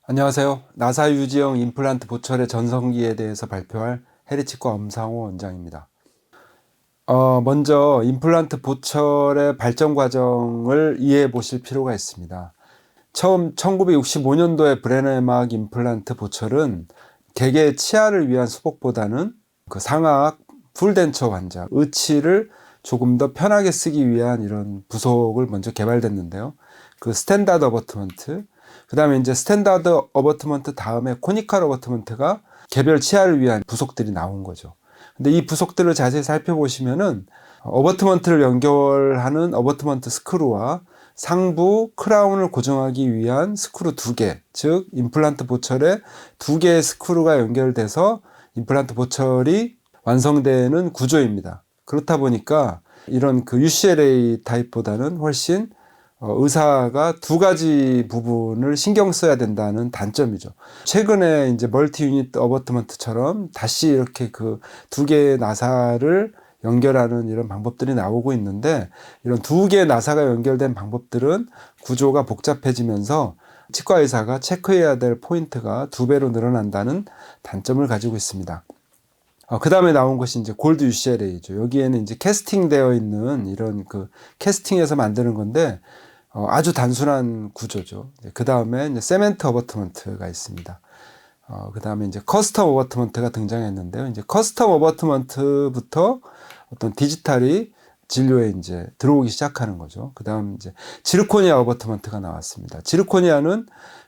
안녕하세요. 나사 유지형 임플란트 보철의 전성기에 대해서 발표할 해리치과 엄상호 원장입니다. 먼저 임플란트 보철의 발전 과정을 이해해 보실 필요가 있습니다. 처음 1965년도에 브레네막 임플란트 보철은 개개 치아를 위한 수복보다는 그 상악 풀덴처 환자, 의치를 조금 더 편하게 쓰기 위한 이런 부속을 먼저 개발됐는데요. 그 스탠다드 어버트먼트, 그 다음에 이제 스탠다드 어버트먼트 다음에 코니컬 어버트먼트가 개별 치아를 위한 부속들이 나온 거죠. 근데 이 부속들을 자세히 살펴보시면은 어버트먼트를 연결하는 어버트먼트 스크루와 상부 크라운을 고정하기 위한 스크루 2개, 즉 임플란트 보철에 2개의 스크루가 연결돼서 임플란트 보철이 완성되는 구조입니다. 그렇다 보니까 이런 그 UCLA 타입보다는 훨씬 의사가 두 가지 부분을 신경 써야 된다는 단점이죠. 최근에 이제 멀티 유닛 어버트먼트처럼 다시 이렇게 그 두 개의 나사를 연결하는 이런 방법들이 나오고 있는데, 이런 두 개의 나사가 연결된 방법들은 구조가 복잡해지면서 치과 의사가 체크해야 될 포인트가 2배로 늘어난다는 단점을 가지고 있습니다. 그 다음에 나온 것이 이제 골드 UCLA죠. 여기에는 이제 캐스팅 되어 있는 이런 그 캐스팅해서 만드는 건데, 아주 단순한 구조죠. 그 다음에 이제 세멘트 어버트먼트가 있습니다. 그 다음에 이제 커스텀 어버트먼트가 등장했는데요. 이제 커스텀 어버트먼트부터 어떤 디지털이 진료에 이제 들어오기 시작하는 거죠. 그 다음 이제 지르코니아 어버트먼트가 나왔습니다. 지르코니아는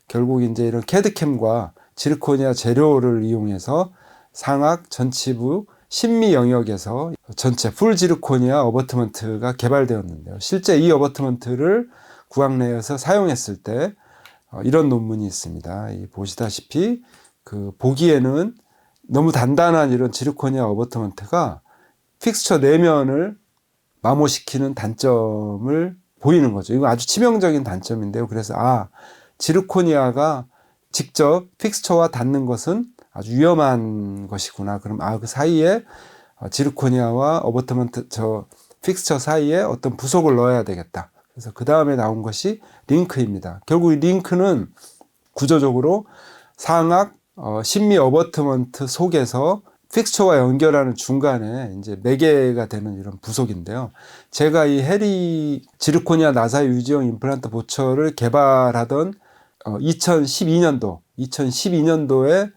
결국 이제 이런 캐드캠과 지르코니아 재료를 이용해서 상악 전치부 심미 영역에서 전체 풀 지르코니아 어버트먼트가 개발되었는데요. 실제 이 어버트먼트를 구강 내에서 사용했을 때 이런 논문이 있습니다. 보시다시피 그 보기에는 너무 단단한 이런 지르코니아 어버트먼트가 픽스처 내면을 마모시키는 단점을 보이는 거죠. 이거 아주 치명적인 단점인데요. 그래서 지르코니아가 직접 픽스처와 닿는 것은 아주 위험한 것이구나. 그럼 그 사이에 지르코니아와 어버트먼트 픽스처 사이에 어떤 부속을 넣어야 되겠다. 그래서 그 다음에 나온 것이 링크입니다. 결국 이 링크는 구조적으로 상악 심미 어버트먼트 속에서 픽스처와 연결하는 중간에 이제 매개가 되는 이런 부속인데요. 제가 이 해리 지르코니아 나사 유지형 임플란트 보철을 개발하던 2012년도에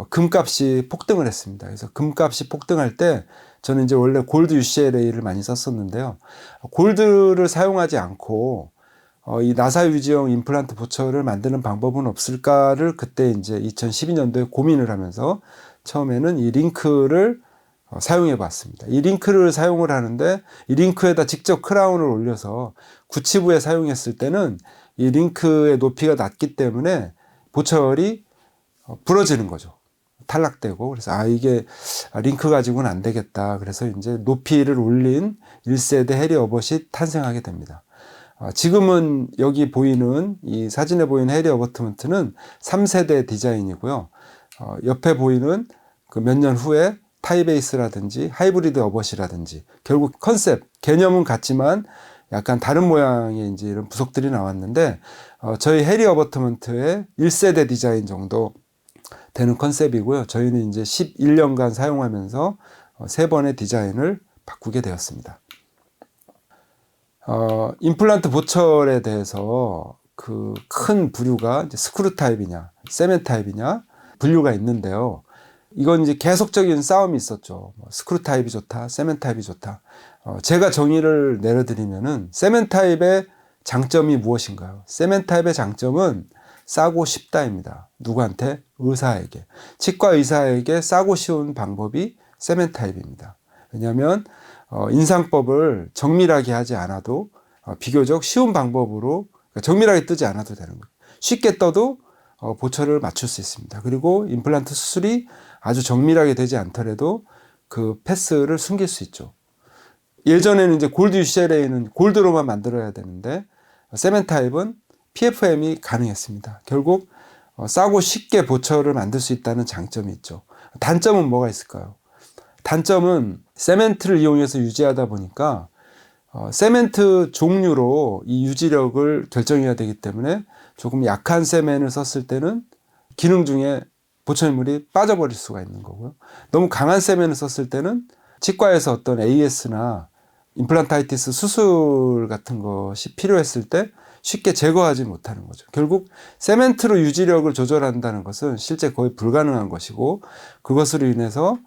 금값이 폭등을 했습니다. 그래서 금값이 폭등할 때 저는 이제 원래 골드 UCLA를 많이 썼었는데요. 골드를 사용하지 않고 이 나사 유지형 임플란트 보철을 만드는 방법은 없을까를 그때 이제 2012년도에 고민을 하면서 처음에는 이 링크를 사용해 봤습니다. 이 링크를 사용을 하는데, 이 링크에다 직접 크라운을 올려서 구치부에 사용했을 때는 이 링크의 높이가 낮기 때문에 보철이 부러지는 거죠. 탈락되고. 그래서 이게 링크 가지고는 안 되겠다. 그래서 이제 높이를 올린 1세대 해리 어벗이 탄생하게 됩니다. 지금은 여기 보이는 이 사진에 보이는 해리 어버트먼트는 3세대 디자인이고요. 옆에 보이는 그 몇 년 후에 타이베이스라든지 하이브리드 어벗이라든지 결국 개념은 같지만 약간 다른 모양의 이제 이런 부속들이 나왔는데, 저희 해리 어버트먼트의 1세대 디자인 정도 되는 컨셉이고요. 저희는 이제 11년간 사용하면서 3번의 디자인을 바꾸게 되었습니다. 임플란트 보철에 대해서 그 큰 부류가 이제 스크루 타입이냐, 세멘 타입이냐 분류가 있는데요. 이건 이제 계속적인 싸움이 있었죠. 스크루 타입이 좋다, 세멘 타입이 좋다. 제가 정의를 내려드리면은 세멘 타입의 장점이 무엇인가요? 세멘 타입의 장점은 싸고 쉽다입니다. 누구한테? 의사에게. 치과 의사에게 싸고 쉬운 방법이 세멘 타입입니다. 왜냐하면 인상법을 정밀하게 하지 않아도 비교적 쉬운 방법으로, 그러니까 정밀하게 뜨지 않아도 되는 거예요. 쉽게 떠도 보철을 맞출 수 있습니다. 그리고 임플란트 수술이 아주 정밀하게 되지 않더라도 그 패스를 숨길 수 있죠. 예전에는 이제 골드 UCLA는 골드로만 만들어야 되는데, 세멘 타입은 PFM이 가능했습니다. 결국 싸고 쉽게 보철을 만들 수 있다는 장점이 있죠. 단점은 뭐가 있을까요? 단점은 세멘트를 이용해서 유지하다 보니까 세멘트 종류로 이 유지력을 결정해야 되기 때문에 조금 약한 세멘을 썼을 때는 기능 중에 보철물이 빠져버릴 수가 있는 거고요. 너무 강한 세멘을 썼을 때는 치과에서 어떤 AS나 임플란타이티스 수술 같은 것이 필요했을 때 쉽게 제거하지 못하는 거죠. 결국 세멘트로 유지력을 조절한다는 것은 실제 거의 불가능한 것이고, 그것으로 인해서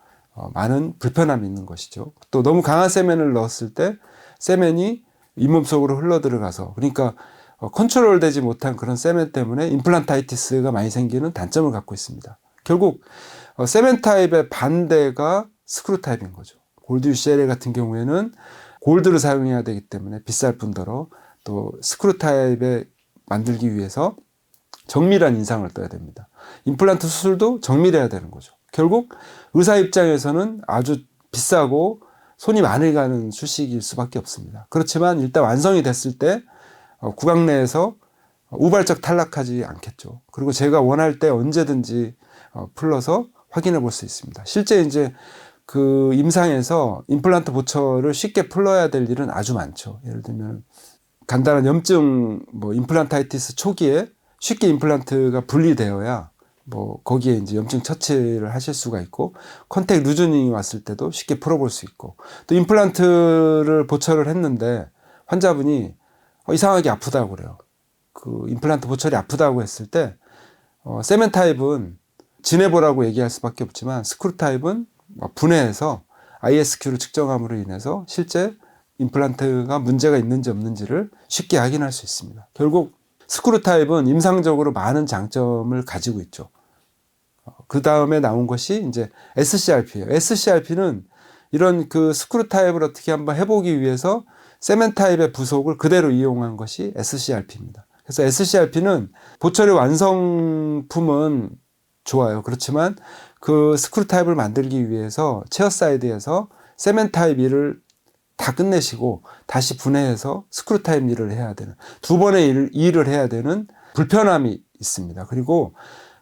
많은 불편함이 있는 것이죠. 또 너무 강한 세멘을 넣었을 때 세멘이 잇몸 속으로 흘러 들어가서, 그러니까 컨트롤 되지 못한 그런 세멘 때문에 임플란타이티스가 많이 생기는 단점을 갖고 있습니다. 결국 세멘 타입의 반대가 스크루 타입인 거죠. 골드 UCLA 같은 경우에는 골드를 사용해야 되기 때문에 비쌀 뿐더러 또 스크루 타입에 만들기 위해서 정밀한 인상을 떠야 됩니다. 임플란트 수술도 정밀해야 되는 거죠. 결국 의사 입장에서는 아주 비싸고 손이 많이 가는 수식일 수밖에 없습니다. 그렇지만 일단 완성이 됐을 때 구강 내에서 우발적 탈락하지 않겠죠. 그리고 제가 원할 때 언제든지 풀러서 확인해 볼 수 있습니다. 실제 이제 그 임상에서 임플란트 보철을 쉽게 풀러야 될 일은 아주 많죠. 예를 들면 간단한 염증, 임플란타이티스 초기에 쉽게 임플란트가 분리되어야 거기에 이제 염증 처치를 하실 수가 있고, 컨택 루즈닝이 왔을 때도 쉽게 풀어볼 수 있고, 또 임플란트를 보철을 했는데 환자분이 이상하게 아프다고 그래요. 그 임플란트 보철이 아프다고 했을 때 세멘 타입은 지내보라고 얘기할 수밖에 없지만, 스크루 타입은 분해해서 ISQ를 측정함으로 인해서 실제 임플란트가 문제가 있는지 없는지를 쉽게 확인할 수 있습니다. 결국 스크루 타입은 임상적으로 많은 장점을 가지고 있죠. 그 다음에 나온 것이 이제 SCRP예요. SCRP는 이런 그 스크루 타입을 어떻게 한번 해보기 위해서 세멘 타입의 부속을 그대로 이용한 것이 SCRP입니다. 그래서 SCRP는 보철의 완성품은 좋아요. 그렇지만 그 스크루 타입을 만들기 위해서 체어사이드에서 세멘 타입 일을 다 끝내시고 다시 분해해서 스크루 타입 일을 해야 되는, 두 번의 일을 해야 되는 불편함이 있습니다. 그리고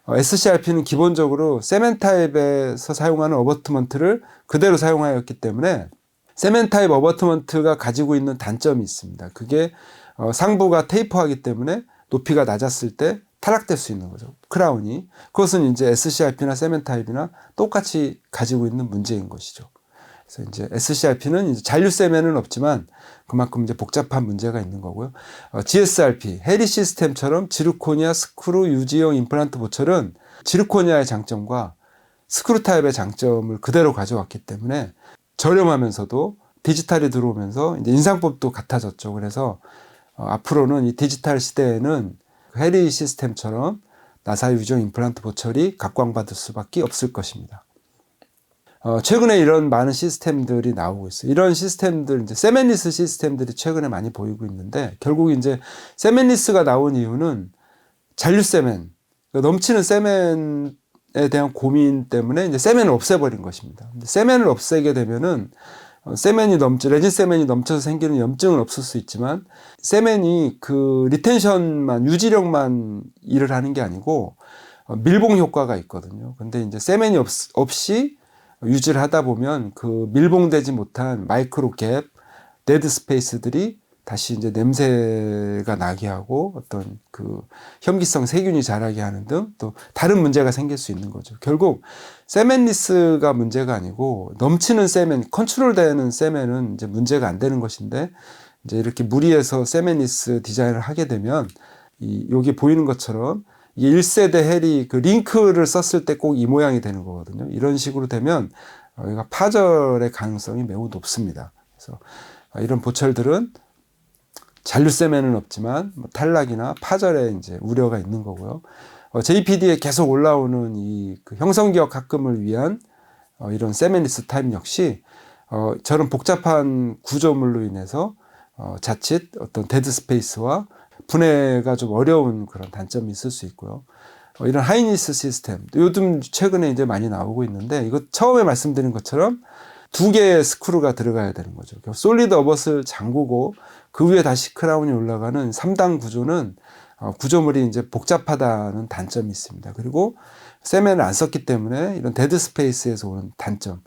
SCRP는 기본적으로 세멘 타입에서 사용하는 어버트먼트를 그대로 사용하였기 때문에 세멘 타입 어버트먼트가 가지고 있는 단점이 있습니다. 그게 상부가 테이퍼하기 때문에 높이가 낮았을 때 탈락될 수 있는 거죠. 크라운이. 그것은 이제 SCRP나 세멘 타입이나 똑같이 가지고 있는 문제인 것이죠. 그래서 이제 SCRP는 이제 잔류 세멘은 없지만 그만큼 이제 복잡한 문제가 있는 거고요. GSRP, 해리 시스템처럼 지르코니아 스크루 유지형 임플란트 보철은 지르코니아의 장점과 스크루 타입의 장점을 그대로 가져왔기 때문에 저렴하면서도 디지털이 들어오면서 이제 인상법도 같아졌죠. 그래서 앞으로는 이 디지털 시대에는 해리 시스템처럼 나사 유지형 임플란트 보철이 각광받을 수밖에 없을 것입니다. 최근에 이런 많은 시스템들이 나오고 있어요. 이런 시스템들, 이제 세멘리스 시스템들이 최근에 많이 보이고 있는데, 결국 이제 세멘리스가 나온 이유는 잔류 세멘, 넘치는 세멘에 대한 고민 때문에 이제 세멘을 없애버린 것입니다. 세멘을 없애게 되면은 레진 세멘이 넘쳐서 생기는 염증은 없을 수 있지만, 세멘이 그 리텐션만, 유지력만 일을 하는 게 아니고 밀봉 효과가 있거든요. 근데 이제 세멘이 없이 유지를 하다 보면 그 밀봉되지 못한 마이크로 갭, 데드 스페이스들이 다시 이제 냄새가 나게 하고 어떤 그 현기성 세균이 자라게 하는 등 또 다른 문제가 생길 수 있는 거죠. 결국 세멘리스가 문제가 아니고 넘치는 세멘, 컨트롤되는 세멘은 이제 문제가 안 되는 것인데, 이제 이렇게 무리해서 세멘리스 디자인을 하게 되면 여기 보이는 것처럼 이게 1세대 헬이 그 링크를 썼을 때 꼭 이 모양이 되는 거거든요. 이런 식으로 되면 여기가 파절의 가능성이 매우 높습니다. 그래서 이런 보철들은 잔류 세멘은 없지만 탈락이나 파절에 이제 우려가 있는 거고요. JPD에 계속 올라오는 그 형성기억 합금을 위한 이런 세멘리스 타입 역시 저런 복잡한 구조물로 인해서 자칫 어떤 데드 스페이스와 분해가 좀 어려운 그런 단점이 있을 수 있고요. 이런 하이니스 시스템, 요즘 최근에 이제 많이 나오고 있는데, 이거 처음에 말씀드린 것처럼 두 개의 스크루가 들어가야 되는 거죠. 솔리드 어벗을 잠그고 그 위에 다시 크라운이 올라가는 3단 구조는 구조물이 이제 복잡하다는 단점이 있습니다. 그리고 세멘을 안 썼기 때문에 이런 데드 스페이스에서 오는 단점.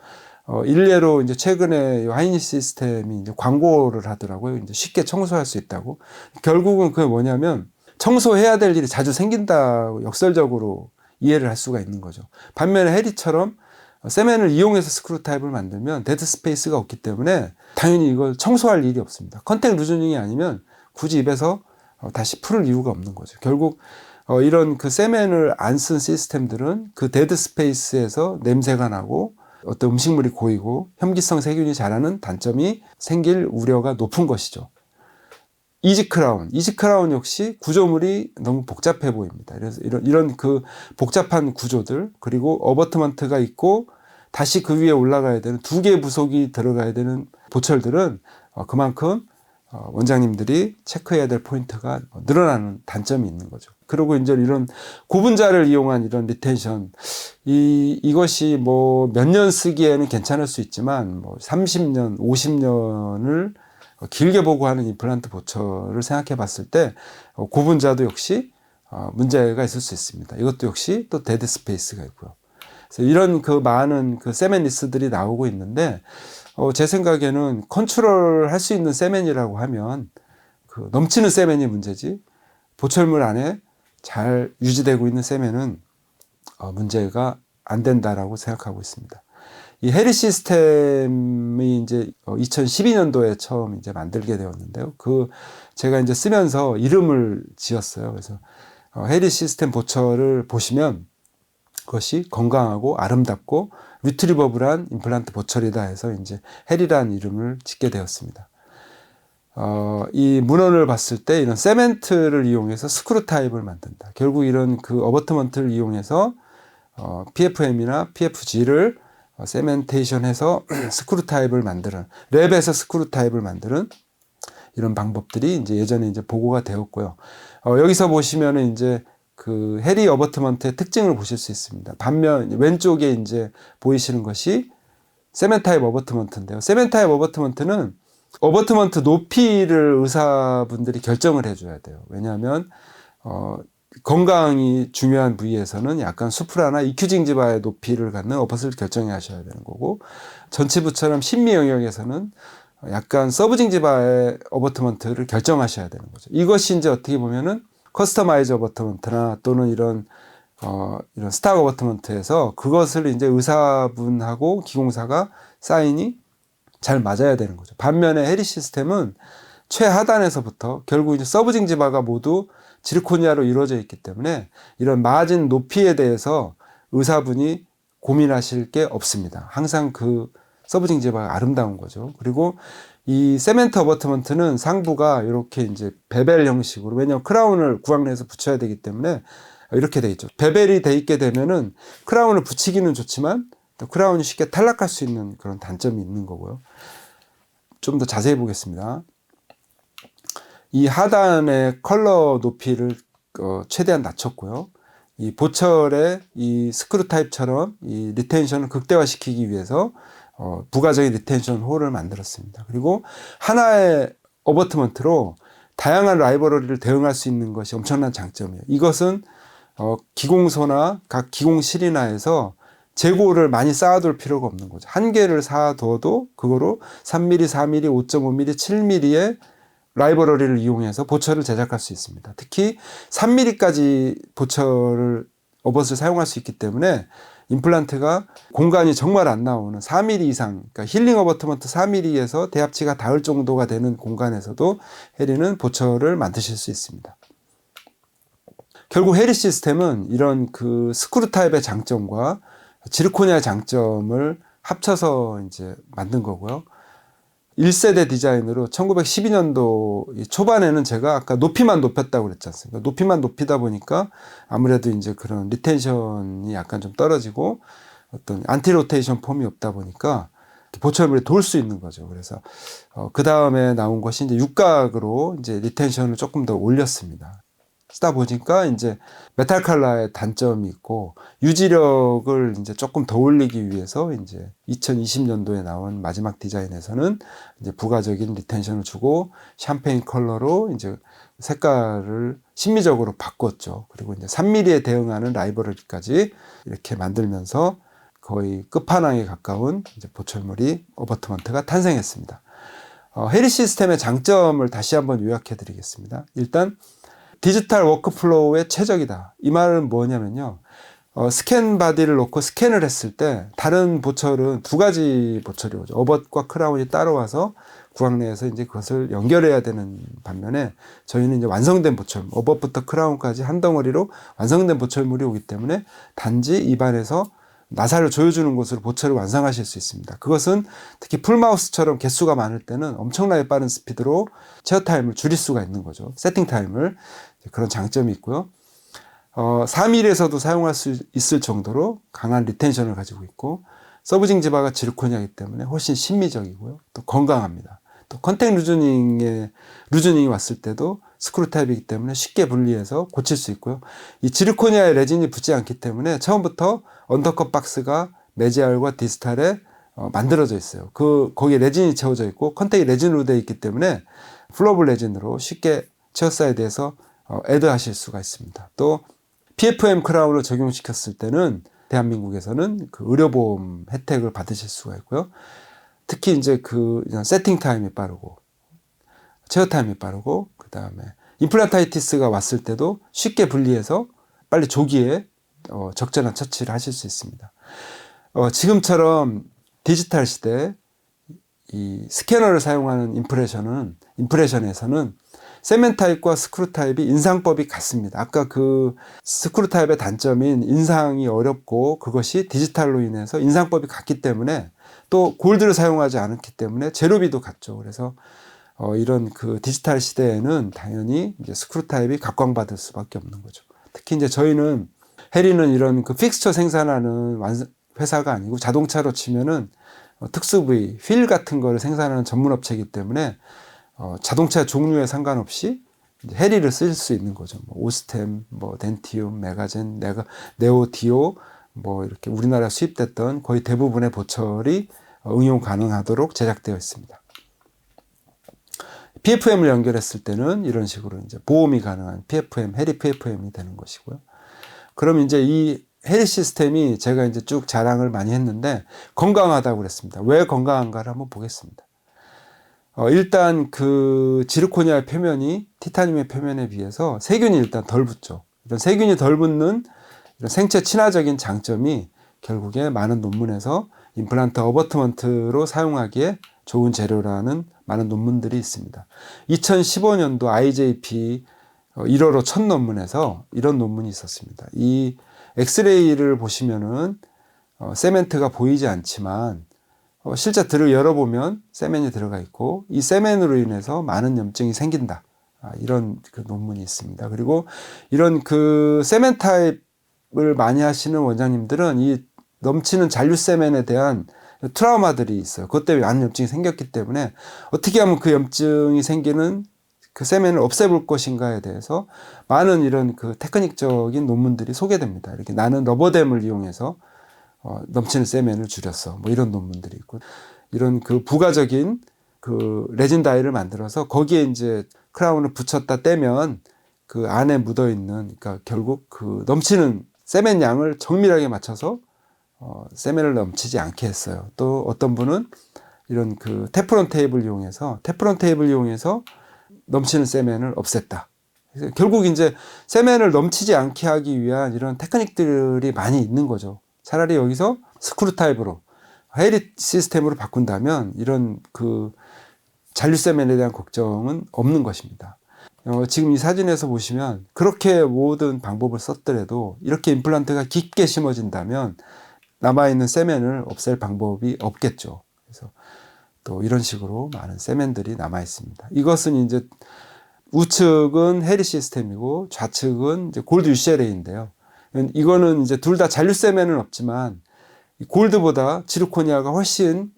일례로 이제 최근에 하이니스 시스템이 이제 광고를 하더라고요. 이제 쉽게 청소할 수 있다고. 결국은 그게 뭐냐면 청소해야 될 일이 자주 생긴다고 역설적으로 이해를 할 수가 있는 거죠. 반면에 해리처럼 세멘을 이용해서 스크류 타입을 만들면 데드 스페이스가 없기 때문에 당연히 이걸 청소할 일이 없습니다. 컨택 루즈닝이 아니면 굳이 입에서 다시 풀을 이유가 없는 거죠. 결국 이런 그 세멘을 안 쓴 시스템들은 그 데드 스페이스에서 냄새가 나고 어떤 음식물이 고이고 혐기성 세균이 자라는 단점이 생길 우려가 높은 것이죠. 이지 크라운 역시 구조물이 너무 복잡해 보입니다. 그래서 이런 그 복잡한 구조들, 그리고 어버트먼트가 있고 다시 그 위에 올라가야 되는 두 개의 부속이 들어가야 되는 보철들은 그만큼 원장님들이 체크해야 될 포인트가 늘어나는 단점이 있는 거죠. 그리고 이제 이런 고분자를 이용한 이런 리텐션, 이것이 뭐 몇 년 쓰기에는 괜찮을 수 있지만 뭐 30년, 50년을 길게 보고 하는 임플란트 보철을 생각해 봤을 때 고분자도 역시 문제가 있을 수 있습니다. 이것도 역시 또 데드 스페이스가 있고요. 그래서 이런 그 많은 그 세멘 리스들이 나오고 있는데 제 생각에는 컨트롤 할 수 있는 세멘이라고 하면 그 넘치는 세멘이 문제지, 보철물 안에 잘 유지되고 있는 세멘은 문제가 안 된다라고 생각하고 있습니다. 이 해리 시스템이 이제 2012년도에 처음 이제 만들게 되었는데요. 제가 이제 쓰면서 이름을 지었어요. 그래서 해리 시스템 보철을 보시면 그것이 건강하고 아름답고 리트리버블한 임플란트 보철이다 해서 이제 해리라는 이름을 짓게 되었습니다. 이 문헌을 봤을 때 이런 세멘트를 이용해서 스크류 타입을 만든다. 결국 이런 그 어버트먼트를 이용해서 PFM이나 PFG를 세멘테이션해서 스크류 타입을 만드는, 랩에서 스크류 타입을 만드는 이런 방법들이 이제 예전에 이제 보고가 되었고요. 여기서 보시면은 이제 그 해리 어버트먼트의 특징을 보실 수 있습니다. 반면 왼쪽에 이제 보이시는 것이 세멘 타입 어버트먼트인데요. 세멘 타입 어버트먼트는 어버트먼트 높이를 의사분들이 결정을 해줘야 돼요. 왜냐하면 건강이 중요한 부위에서는 약간 수프라나 이큐징지바의 높이를 갖는 어버트를 결정해 하셔야 되는 거고, 전치부처럼 심미 영역에서는 약간 서브징지바의 어버트먼트를 결정하셔야 되는 거죠. 이것이 이제 어떻게 보면은 커스터마이즈 어버트먼트나 또는 이런 스탁 어버트먼트에서 그것을 이제 의사분하고 기공사가 사인이 잘 맞아야 되는 거죠. 반면에 해리 시스템은 최하단에서부터 결국 이제 서브징지바가 모두 지르코니아로 이루어져 있기 때문에 이런 마진 높이에 대해서 의사분이 고민하실 게 없습니다. 항상 그 서브징지바가 아름다운 거죠. 그리고 이 세멘트 어버트먼트는 상부가 이렇게 이제 베벨 형식으로, 왜냐하면 크라운을 구강내에서 붙여야 되기 때문에 이렇게 돼 있죠. 베벨이 돼 있게 되면은 크라운을 붙이기는 좋지만 또 크라운이 쉽게 탈락할 수 있는 그런 단점이 있는 거고요. 좀 더 자세히 보겠습니다. 이 하단의 컬러 높이를 최대한 낮췄고요. 이 보철의 이 스크류 타입처럼 이 리텐션을 극대화시키기 위해서 부가적인 리텐션 홀을 만들었습니다. 그리고 하나의 어버트먼트로 다양한 라이브러리를 대응할 수 있는 것이 엄청난 장점이에요. 이것은 기공소나 각 기공실이나 해서 재고를 많이 쌓아둘 필요가 없는 거죠. 한 개를 쌓아둬도 그거로 3mm, 4mm, 5.5mm, 7mm의 라이브러리를 이용해서 보철을 제작할 수 있습니다. 특히 3mm까지 어버트를 사용할 수 있기 때문에 임플란트가 공간이 정말 안 나오는 4mm 이상, 그러니까 힐링 어버트먼트 4mm에서 대합치가 닿을 정도가 되는 공간에서도 해리는 보철을 만드실 수 있습니다. 결국 해리 시스템은 이런 그 스크류 타입의 장점과 지르코니아의 장점을 합쳐서 이제 만든 거고요. 1세대 디자인으로 1912년도 초반에는 제가 아까 높이만 높였다고 그랬지 않습니까? 높이만 높이다 보니까 아무래도 이제 그런 리텐션이 약간 좀 떨어지고 어떤 안티 로테이션 폼이 없다 보니까 보철물이 돌 수 있는 거죠. 그래서 그 다음에 나온 것이 이제 육각으로 이제 리텐션을 조금 더 올렸습니다. 쓰다 보니까 이제 메탈 칼라의 단점이 있고 유지력을 이제 조금 더 올리기 위해서 이제 2020년도에 나온 마지막 디자인에서는 이제 부가적인 리텐션을 주고 샴페인 컬러로 이제 색깔을 심미적으로 바꿨죠. 그리고 이제 3mm에 대응하는 라이브러리까지 이렇게 만들면서 거의 끝판왕에 가까운 이제 보철물이 어버트먼트가 탄생했습니다. 해리 시스템의 장점을 다시 한번 요약해 드리겠습니다. 일단 디지털 워크플로우에 최적이다. 이 말은 뭐냐면요. 스캔 바디를 놓고 스캔을 했을 때 다른 보철은 두 가지 보철이 오죠. 어벗과 크라운이 따로 와서 구강 내에서 이제 그것을 연결해야 되는 반면에 저희는 이제 완성된 보철, 어벗부터 크라운까지 한 덩어리로 완성된 보철물이 오기 때문에 단지 입안에서 나사를 조여주는 것으로 보철을 완성하실 수 있습니다. 그것은 특히 풀마우스처럼 개수가 많을 때는 엄청나게 빠른 스피드로 체어 타임을 줄일 수가 있는 거죠. 세팅 타임을. 그런 장점이 있고요. 3일에서도 사용할 수 있을 정도로 강한 리텐션을 가지고 있고, 서브징 지바가 지르코니아이기 때문에 훨씬 심미적이고요. 또 건강합니다. 또 컨택 루즈닝이 왔을 때도 스크류 타입이기 때문에 쉽게 분리해서 고칠 수 있고요. 이 지르코니아에 레진이 붙지 않기 때문에 처음부터 언더컷 박스가 메지알과 디스탈에 만들어져 있어요. 거기에 레진이 채워져 있고 컨택이 레진으로 되어 있기 때문에 플로블 레진으로 쉽게 체어 사이드에서 애드하실 수가 있습니다. 또 PFM 크라운을 적용시켰을 때는 대한민국에서는 그 의료보험 혜택을 받으실 수가 있고요. 특히 이제 세팅 타임이 빠르고 체어 타임이 빠르고 그다음에 임플란타이티스가 왔을 때도 쉽게 분리해서 빨리 조기에 적절한 처치를 하실 수 있습니다. 지금처럼 디지털 시대 이 스캐너를 사용하는 임프레션에서는 세멘 타입과 스크류 타입이 인상법이 같습니다. 아까 그 스크류 타입의 단점인 인상이 어렵고 그것이 디지털로 인해서 인상법이 같기 때문에 또 골드를 사용하지 않았기 때문에 재료비도 같죠. 그래서 이런 그 디지털 시대에는 당연히 이제 스크류 타입이 각광받을 수밖에 없는 거죠. 특히 이제 저희는 해리는 이런 그 픽스처 생산하는 회사가 아니고 자동차로 치면은 특수 부위, 휠 같은 거를 생산하는 전문 업체이기 때문에 자동차 종류에 상관없이 해리를 쓸 수 있는 거죠. 오스템, 덴티움, 메가젠, 네오디오, 이렇게 우리나라 수입됐던 거의 대부분의 보철이 응용 가능하도록 제작되어 있습니다. PFM을 연결했을 때는 이런 식으로 이제 보험이 가능한 PFM, 해리 PFM이 되는 것이고요. 그럼 이제 이 해리 시스템이 제가 이제 쭉 자랑을 많이 했는데 건강하다고 그랬습니다. 왜 건강한가를 한번 보겠습니다. 일단 그 지르코니아의 표면이 티타늄의 표면에 비해서 세균이 일단 덜 붙죠. 이런 세균이 덜 붙는 이런 생체 친화적인 장점이 결국에 많은 논문에서 임플란트 어버트먼트로 사용하기에 좋은 재료라는 많은 논문들이 있습니다. 2015년도 IJP 1월호 첫 논문에서 이런 논문이 있었습니다. 이 엑스레이를 보시면은 세멘트가 보이지 않지만 실제 열어보면 세멘이 들어가 있고 이 세멘으로 인해서 많은 염증이 생긴다. 이런 그 논문이 있습니다. 그리고 이런 그 세멘 타입을 많이 하시는 원장님들은 이 넘치는 잔류 세멘에 대한 트라우마들이 있어요. 그것 때문에 많은 염증이 생겼기 때문에 어떻게 하면 그 염증이 생기는 그 세멘을 없애볼 것인가에 대해서 많은 이런 그 테크닉적인 논문들이 소개됩니다. 이렇게 나는 러버댐을 이용해서 넘치는 세멘을 줄였어. 이런 논문들이 있고, 이런 그 부가적인 그 레진 다이를 만들어서 거기에 이제 크라운을 붙였다 떼면 그 안에 묻어 있는, 그러니까 결국 그 넘치는 세멘 양을 정밀하게 맞춰서 세멘을 넘치지 않게 했어요. 또 어떤 분은 이런 그 테프론 테이프를 이용해서 넘치는 세멘을 없앴다. 결국 이제 세멘을 넘치지 않게 하기 위한 이런 테크닉들이 많이 있는 거죠. 차라리 여기서 스크류 타입으로 해리 시스템으로 바꾼다면 이런 그 잔류 세멘에 대한 걱정은 없는 것입니다. 지금 이 사진에서 보시면 그렇게 모든 방법을 썼더라도 이렇게 임플란트가 깊게 심어진다면 남아있는 세멘을 없앨 방법이 없겠죠. 그래서 또 이런 식으로 많은 세멘들이 남아 있습니다. 이것은 이제 우측은 해리 시스템이고 좌측은 이제 골드 UCLA인데요. 이거는 이제 둘 다 잔류 세멘은 없지만 골드보다 지르코니아가 훨씬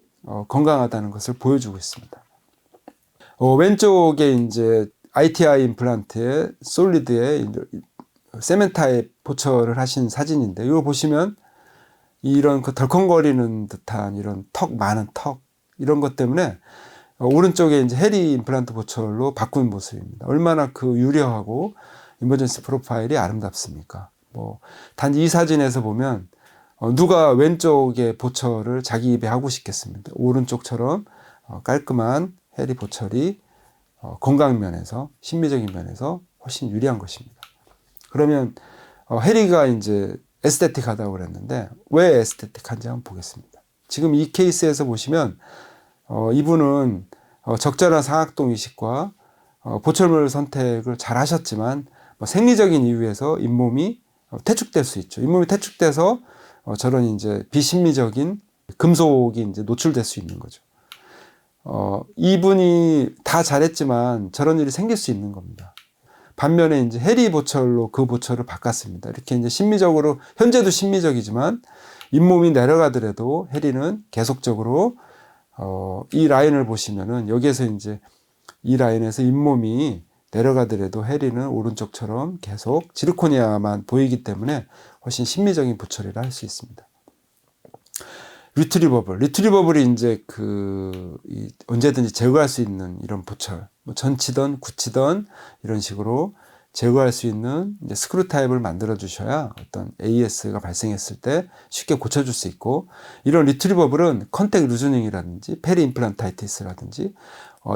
건강하다는 것을 보여주고 있습니다. 왼쪽에 이제 ITI 임플란트의 솔리드의 세멘 타입 보철을 하신 사진인데 이거 보시면 이런 그 덜컹거리는 듯한 이런 많은 턱 이런 것 때문에 오른쪽에 이제 해리 임플란트 보철로 바꾼 모습입니다. 얼마나 그 유려하고 이머전시 프로파일이 아름답습니까? 단지 이 사진에서 보면 누가 왼쪽에 보철을 자기 입에 하고 싶겠습니까? 오른쪽처럼 깔끔한 해리 보철이 건강 면에서 심미적인 면에서 훨씬 유리한 것입니다. 그러면 해리가 이제 에스테틱하다고 그랬는데 왜 에스테틱한지 한번 보겠습니다. 지금 이 케이스에서 보시면 이분은 적절한 상악동 이식과 보철물 선택을 잘 하셨지만 생리적인 이유에서 잇몸이 퇴축될 수 있죠. 잇몸이 퇴축돼서 저런 이제 비심리적인 금속이 이제 노출될 수 있는 거죠. 이분이 다 잘했지만 저런 일이 생길 수 있는 겁니다. 반면에 이제 해리 보철로 그 보철을 바꿨습니다. 이렇게 이제 심미적으로, 현재도 심미적이지만 잇몸이 내려가더라도 해리는 계속적으로 이 라인을 보시면은 여기에서 이제 이 라인에서 잇몸이 내려가더라도 해리는 오른쪽처럼 계속 지르코니아만 보이기 때문에 훨씬 심미적인 보철이라 할 수 있습니다. 리트리버블이 이제 언제든지 제거할 수 있는 이런 보철, 전치던 굳히던 이런 식으로 제거할 수 있는 이제 스크류 타입을 만들어 주셔야 어떤 AS가 발생했을 때 쉽게 고쳐줄 수 있고, 이런 리트리버블은 컨택 루즈닝이라든지 페리 임플란타이티스라든지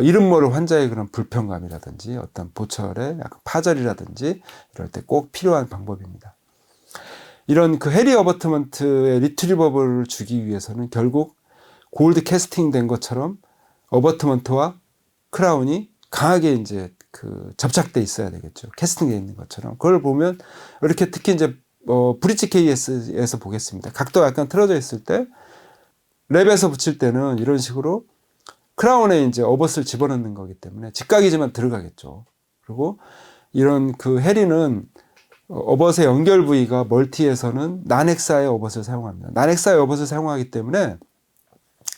이름 모를 환자의 그런 불편감이라든지 어떤 보철의 약간 파절이라든지 이럴 때 꼭 필요한 방법입니다. 이런 해리 어버트먼트의 리트리버블을 주기 위해서는 결국 골드 캐스팅 된 것처럼 어버트먼트와 크라운이 강하게 이제 접착돼 있어야 되겠죠. 캐스팅 돼 있는 것처럼. 그걸 보면 이렇게 특히 이제 브릿지 케이스에서 보겠습니다. 각도가 약간 틀어져 있을 때 랩에서 붙일 때는 이런 식으로 크라운에 이제 어벗을 집어넣는 거기 때문에 직각이지만 들어가겠죠. 그리고 이런 해리는 어벗의 연결 부위가 멀티에서는 난엑사의 어벗을 사용합니다. 난엑사의 어벗을 사용하기 때문에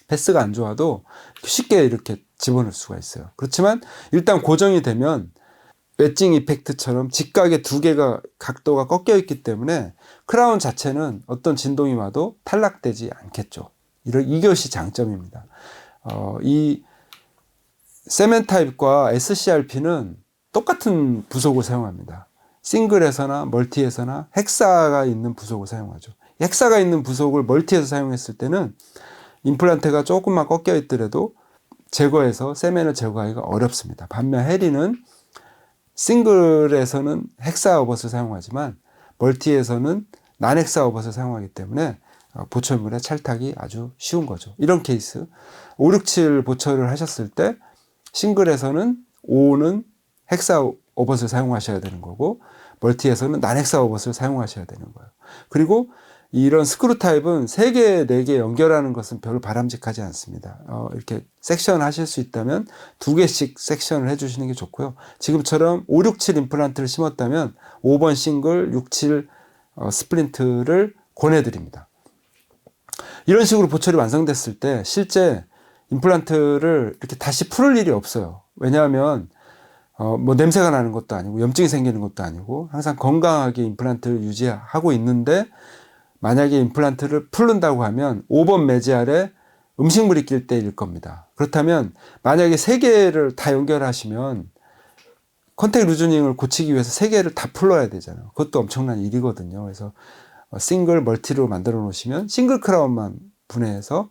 패스가 안 좋아도 쉽게 이렇게 집어넣을 수가 있어요. 그렇지만 일단 고정이 되면 웨징 이펙트처럼 직각의 두 개가 각도가 꺾여 있기 때문에 크라운 자체는 어떤 진동이 와도 탈락되지 않겠죠. 이것이 장점입니다. 이 세멘 타입과 SCRP는 똑같은 부속을 사용합니다. 싱글에서나 멀티에서나 헥사가 있는 부속을 사용하죠. 헥사가 있는 부속을 멀티에서 사용했을 때는 임플란트가 조금만 꺾여 있더라도 제거해서 세멘을 제거하기가 어렵습니다. 반면 해리는 싱글에서는 헥사 어벗을 사용하지만 멀티에서는 난헥사 어벗을 사용하기 때문에 보철물의 찰탁이 아주 쉬운 거죠. 이런 케이스 5, 6, 7 보철을 하셨을 때 싱글에서는 5는 헥사 어벗을 사용하셔야 되는 거고 멀티에서는 난헥사 어벗을 사용하셔야 되는 거예요. 그리고 이런 스크류 타입은 3개, 4개 연결하는 것은 별로 바람직하지 않습니다. 이렇게 섹션 하실 수 있다면 2개씩 섹션을 해주시는 게 좋고요. 지금처럼 5, 6, 7 임플란트를 심었다면 5번 싱글, 6, 7 스플린트를 권해드립니다. 이런 식으로 보철이 완성됐을 때 실제 임플란트를 이렇게 다시 풀을 일이 없어요. 왜냐하면 냄새가 나는 것도 아니고 염증이 생기는 것도 아니고 항상 건강하게 임플란트를 유지하고 있는데 만약에 임플란트를 풀른다고 하면 5번 매지알에 음식물이 낄 때일 겁니다. 그렇다면 만약에 3개를 다 연결하시면 컨택 루즈닝을 고치기 위해서 3개를 다 풀러야 되잖아요. 그것도 엄청난 일이거든요. 그래서 싱글, 멀티로 만들어 놓으시면 싱글 크라운만 분해해서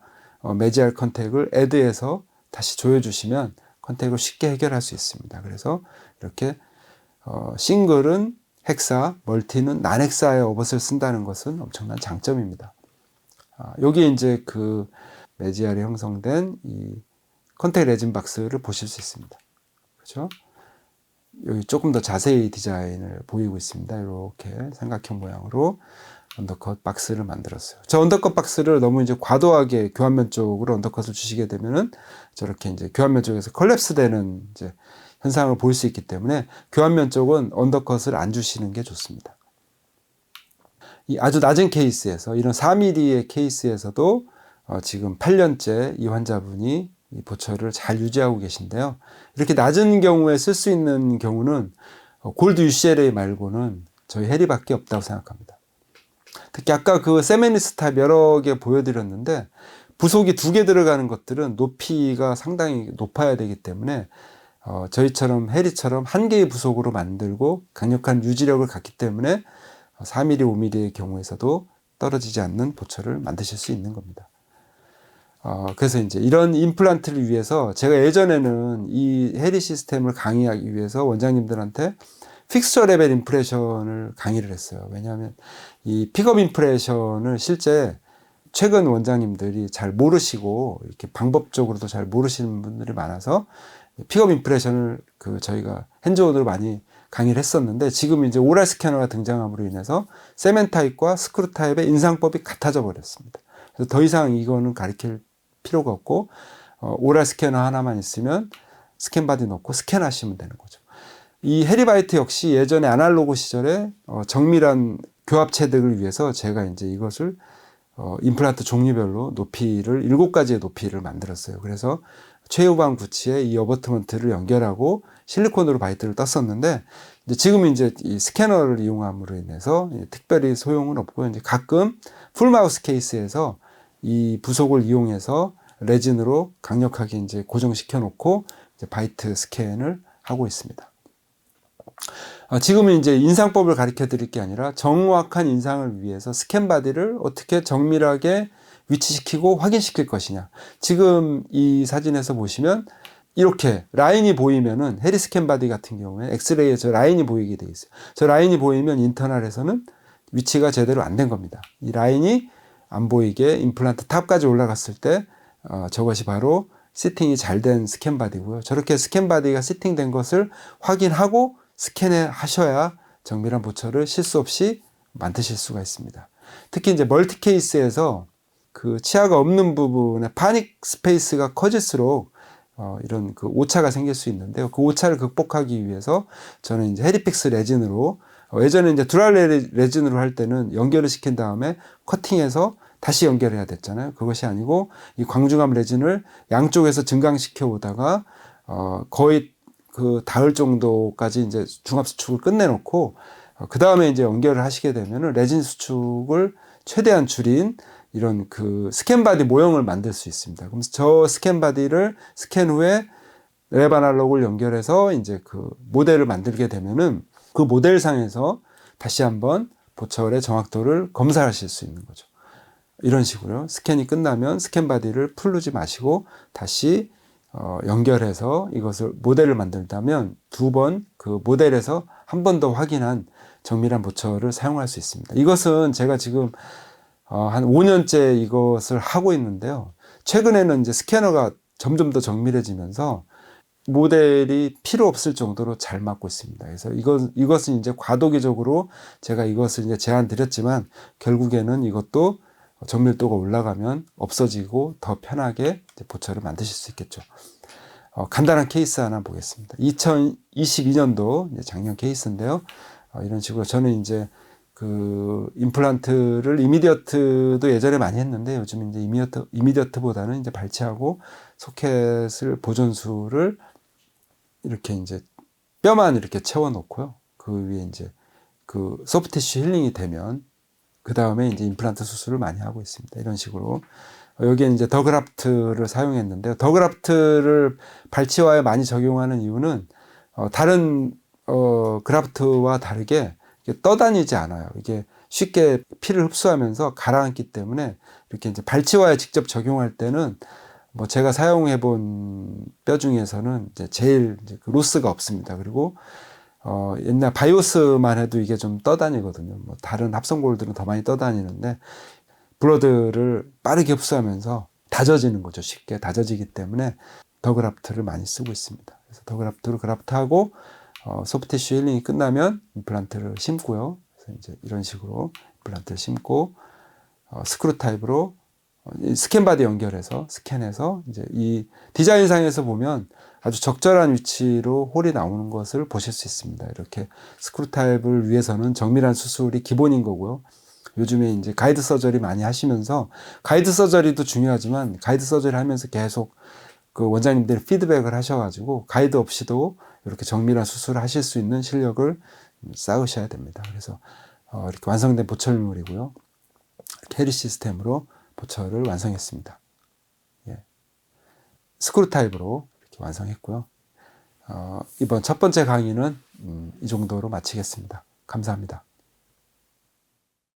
매지알 컨택을 애드해서 다시 조여주시면 컨택을 쉽게 해결할 수 있습니다. 그래서 이렇게 싱글은 헥사, 멀티는 난헥사의 어벗을 쓴다는 것은 엄청난 장점입니다. 여기 이제 매지알이 형성된 이 컨택 레진 박스를 보실 수 있습니다. 그렇죠? 여기 조금 더 자세히 디자인을 보이고 있습니다. 이렇게 삼각형 모양으로 언더컷 박스를 만들었어요. 저 언더컷 박스를 너무 이제 과도하게 교환면 쪽으로 언더컷을 주시게 되면은 저렇게 이제 교환면 쪽에서 컬랩스 되는 이제 현상을 볼 수 있기 때문에 교환면 쪽은 언더컷을 안 주시는 게 좋습니다. 이 아주 낮은 케이스에서 이런 4mm의 케이스에서도 지금 8년째 이 환자분이 이 보철을 잘 유지하고 계신데요. 이렇게 낮은 경우에 쓸 수 있는 경우는 골드 UCLA 말고는 저희 해리밖에 없다고 생각합니다. 특히 아까 세메니스 타입 여러 개 보여드렸는데 부속이 2개 들어가는 것들은 높이가 상당히 높아야 되기 때문에 저희처럼 해리처럼 1개의 부속으로 만들고 강력한 유지력을 갖기 때문에 4mm, 5mm의 경우에서도 떨어지지 않는 보철을 만드실 수 있는 겁니다. 그래서 이제 이런 임플란트를 위해서 제가 예전에는 이 해리 시스템을 강의하기 위해서 원장님들한테 픽스처 레벨 임프레션을 강의를 했어요. 왜냐하면 이 픽업 임프레션을 실제 최근 원장님들이 잘 모르시고 이렇게 방법적으로도 잘 모르시는 분들이 많아서 픽업 임프레션을 저희가 핸즈온으로 많이 강의를 했었는데, 지금 이제 오랄 스캐너가 등장함으로 인해서 세멘 타입과 스크루 타입의 인상법이 같아져 버렸습니다. 그래서 더 이상 이거는 가르칠 필요가 없고 오랄 스캐너 하나만 있으면 스캔 바디 넣고 스캔하시면 되는 거죠. 이 해리바이트 역시 예전에 아날로그 시절에 정밀한 교합 체득을 위해서 제가 이제 이것을 임플란트 종류별로 높이를 7가지의 높이를 만들었어요. 그래서 최후방 구치에 이 어버트먼트를 연결하고 실리콘으로 바이트를 떴었는데, 이제 지금은 이제 이 스캐너를 이용함으로 인해서 특별히 소용은 없고, 이제 가끔 풀마우스 케이스에서 이 부속을 이용해서 레진으로 강력하게 이제 고정시켜 놓고 이제 바이트 스캔을 하고 있습니다. 지금은 이제 인상법을 가르쳐 드릴 게 아니라 정확한 인상을 위해서 스캔 바디를 어떻게 정밀하게 위치시키고 확인시킬 것이냐. 지금 이 사진에서 보시면 이렇게 라인이 보이면은 해리 스캔 바디 같은 경우에 엑스레이에 저 라인이 보이게 돼 있어요. 저 라인이 보이면 인터널에서는 위치가 제대로 안 된 겁니다. 이 라인이 안 보이게 임플란트 탑까지 올라갔을 때 저것이 바로 시팅이 잘 된 스캔 바디고요. 저렇게 스캔 바디가 시팅된 것을 확인하고 스캔을 하셔야 정밀한 보철을 실수 없이 만드실 수가 있습니다. 특히 이제 멀티 케이스에서 그 치아가 없는 부분에 파닉 스페이스가 커질수록 이런 그 오차가 생길 수 있는데요. 그 오차를 극복하기 위해서 저는 이제 헤리픽스 레진으로 예전에 이제 두랄 레진으로 할 때는 연결을 시킨 다음에 커팅해서 다시 연결해야 됐잖아요. 그것이 아니고 이 광중암 레진을 양쪽에서 증강시켜 오다가 거의 그 닿을 정도까지 이제 중압 수축을 끝내놓고 그 다음에 이제 연결을 하시게 되면은 레진 수축을 최대한 줄인 이런 그 스캔 바디 모형을 만들 수 있습니다. 그럼 저 스캔 바디를 스캔 후에 랩 아날로그를 연결해서 이제 그 모델을 만들게 되면은 그 모델상에서 다시 한번 보철의 정확도를 검사하실 수 있는 거죠. 이런 식으로요. 스캔이 끝나면 스캔 바디를 풀르지 마시고 다시 연결해서 이것을 모델을 만들다면 2번 그 모델에서 한 번 더 확인한 정밀한 보철을 사용할 수 있습니다. 이것은 제가 지금 한 5년째 이것을 하고 있는데요. 최근에는 이제 스캐너가 점점 더 정밀해지면서 모델이 필요 없을 정도로 잘 맞고 있습니다. 그래서 이것은 이제 과도기적으로 제가 이것을 이제 제안 드렸지만 결국에는 이것도 정밀도가 올라가면 없어지고 더 편하게 보철을 만드실 수 있겠죠. 간단한 케이스 하나 보겠습니다. 2022년도 작년 케이스인데요. 이런 식으로 저는 이제 그 임플란트를 이미디어트도 예전에 많이 했는데 요즘 이제 이미디어트보다는 이제 발치하고 소켓을 보존수를 이렇게 이제 뼈만 이렇게 채워 놓고요. 그 위에 이제 그 소프티슈 힐링이 되면 그 다음에 이제 임플란트 수술을 많이 하고 있습니다. 이런 식으로. 여기에 이제 더그라프트를 사용했는데요. 더그라프트를 발치와에 많이 적용하는 이유는 다른 그라프트와 다르게 떠다니지 않아요. 이게 쉽게 피를 흡수하면서 가라앉기 때문에 이렇게 이제 발치와에 직접 적용할 때는 뭐 제가 사용해 본 뼈 중에서는 이제 제일 이제 그 로스가 없습니다. 그리고 옛날 바이오스만 해도 이게 좀 떠다니거든요. 뭐 다른 합성 골드는 더 많이 떠다니는데 블러드를 빠르게 흡수하면서 다져지는 거죠. 쉽게 다져지기 때문에 더그라프트를 많이 쓰고 있습니다. 그래서 더그라프트로 그라프트하고 소프티슈 힐링이 끝나면 임플란트를 심고요. 그래서 이제 이런 식으로 임플란트를 심고 스크루 타입으로 스캔 바디 연결해서 스캔해서 이제 이 디자인상에서 보면 아주 적절한 위치로 홀이 나오는 것을 보실 수 있습니다. 이렇게 스크루 타입을 위해서는 정밀한 수술이 기본인 거고요. 요즘에 이제 가이드 서저리 많이 하시면서 가이드 서저리도 중요하지만 가이드 서저리 하면서 계속 그 원장님들이 피드백을 하셔가지고 가이드 없이도 이렇게 정밀한 수술을 하실 수 있는 실력을 쌓으셔야 됩니다. 그래서 이렇게 완성된 보철물이고요. 캐리 시스템으로 보철을 완성했습니다. 예. 스크루 타입으로 이렇게 완성했고요. 이번 첫 번째 강의는 이 정도로 마치겠습니다. 감사합니다.